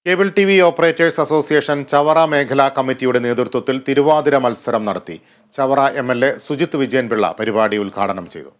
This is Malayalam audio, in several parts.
Cable TV. Operators association Chavara മേഖലാ കമ്മിറ്റിയുടെ നേതൃത്വത്തിൽ തിരുവാതിര മത്സരം നടത്തി. ചവറ എം.എൽ.എ. സുജിത് വിജയൻപിള്ള പരിപാടി ഉദ്ഘാടനം ചെയ്തു.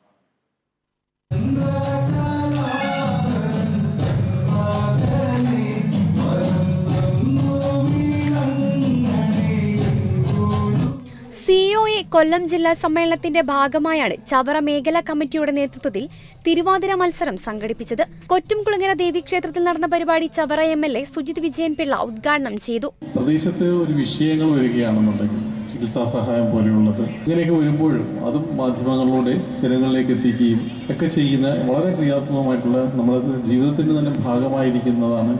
COA കൊല്ലം ജില്ലാ സമ്മേളനത്തിന്റെ ഭാഗമായാണ് ചവറ മേഖലാ കമ്മിറ്റിയുടെ നേതൃത്വത്തിൽ തിരുവാതിര മത്സരം സംഘടിപ്പിച്ചത്. കൊറ്റുംകുളങ്ങര ദേവീക്ഷേത്രത്തിൽ നടന്ന പരിപാടി ചവറ എം.എൽ.എ. സുജിത് വിജയൻപിള്ള ഉദ്ഘാടനം ചെയ്തു. പ്രദേശത്ത് ഒരു വിഷയങ്ങൾ വരികയാണെന്നുണ്ടെങ്കിൽ ചികിത്സാ സഹായം പോലെയുള്ളത് ഇങ്ങനെയൊക്കെ വരുമ്പോഴും അതും മാധ്യമങ്ങളിലൂടെ ജനങ്ങളിലേക്ക് എത്തിക്കുകയും ഒക്കെ ചെയ്യുന്ന വളരെ ക്രിയാത്മകമായിട്ടുള്ള നമ്മുടെ ജീവിതത്തിന്റെ തന്നെ ഭാഗമായിരിക്കുന്നതാണ്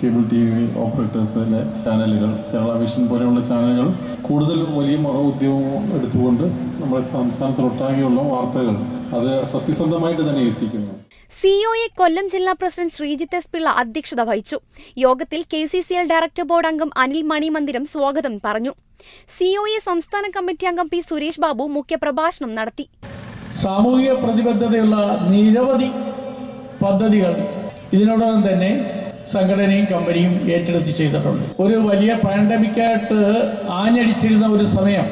കേബിൾ ടി.വി. ഓപ്പറേറ്റേഴ്സിലെ ചാനലുകൾ. കേരള വിഷൻ പോലെയുള്ള ചാനലുകൾ കൂടുതൽ വലിയ ഉദ്യമം എടുത്തുകൊണ്ട് നമ്മുടെ സംസ്ഥാനത്തൊട്ടാകെയുള്ള വാർത്തകൾ അത് സത്യസന്ധമായിട്ട് തന്നെ എത്തിക്കുന്നു. COA കൊല്ലം ജില്ലാ പ്രസിഡന്റ് ശ്രീജിത്ത് എസ്. പിള്ള അധ്യക്ഷത വഹിച്ചു. യോഗത്തിൽ KCCL ഡയറക്ടർ ബോർഡ് അംഗം അനിൽ മണിമന്ദിരം സ്വാഗതം പറഞ്ഞു. COA സംസ്ഥാന കമ്മിറ്റി അംഗം പി. സുരേഷ് ബാബു മുഖ്യപ്രഭാഷണം നടത്തി. സാമൂഹിക പ്രതിബദ്ധതയുള്ള നിരവധി പദ്ധതികൾ ഇതിനോടകം തന്നെ സംഘടനയും കമ്പനിയും ഏറ്റെടുത്ത് ചെയ്തിട്ടുണ്ട്. ഒരു വലിയ പാൻഡമിക്കായിട്ട് ആഞ്ഞടിച്ചിരുന്ന ഒരു സമയം,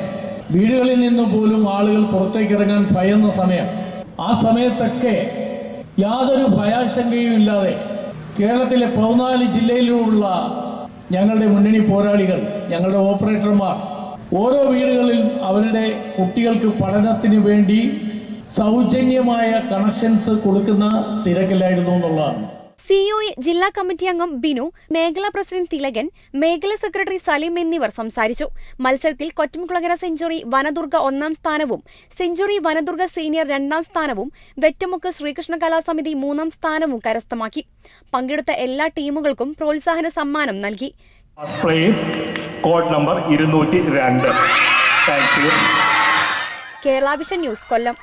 വീടുകളിൽ നിന്ന് പോലും ആളുകൾ പുറത്തേക്ക് ഇറങ്ങാൻ ഭയന്ന സമയം, ആ സമയത്തൊക്കെ യാതൊരു ഭയാശങ്കയും ഇല്ലാതെ കേരളത്തിലെ 14 ജില്ലയിലുള്ള ഞങ്ങളുടെ മുന്നണി പോരാളികൾ, ഞങ്ങളുടെ ഓപ്പറേറ്റർമാർ ഓരോ വീടുകളിൽ അവരുടെ കുട്ടികൾക്ക് പഠനത്തിന് വേണ്ടി സൗജന്യമായ കണക്ഷൻസ് കൊടുക്കുന്ന തിരക്കിലായിരുന്നു എന്നുള്ളതാണ്. COA ജില്ലാ കമ്മിറ്റി അംഗം ബിനു, മേഖലാ പ്രസിഡന്റ് തിലകൻ, മേഖലാ സെക്രട്ടറി സലീം എന്നിവർ സംസാരിച്ചു. മത്സരത്തിൽ കൊറ്റുംകുളങ്ങര സെഞ്ചുറി വനദുർഗ 1ാം സ്ഥാനവും സെഞ്ചുറി വനദുർഗ സീനിയർ 2ാം സ്ഥാനവും വെറ്റമുക്ക് ശ്രീകൃഷ്ണ കലാസമിതി 3ാം സ്ഥാനവും കരസ്ഥമാക്കി. പങ്കെടുത്ത എല്ലാ ടീമുകൾക്കും പ്രോത്സാഹന സമ്മാനം നൽകി. Code number 202. Kerala vision news, കൊല്ലം.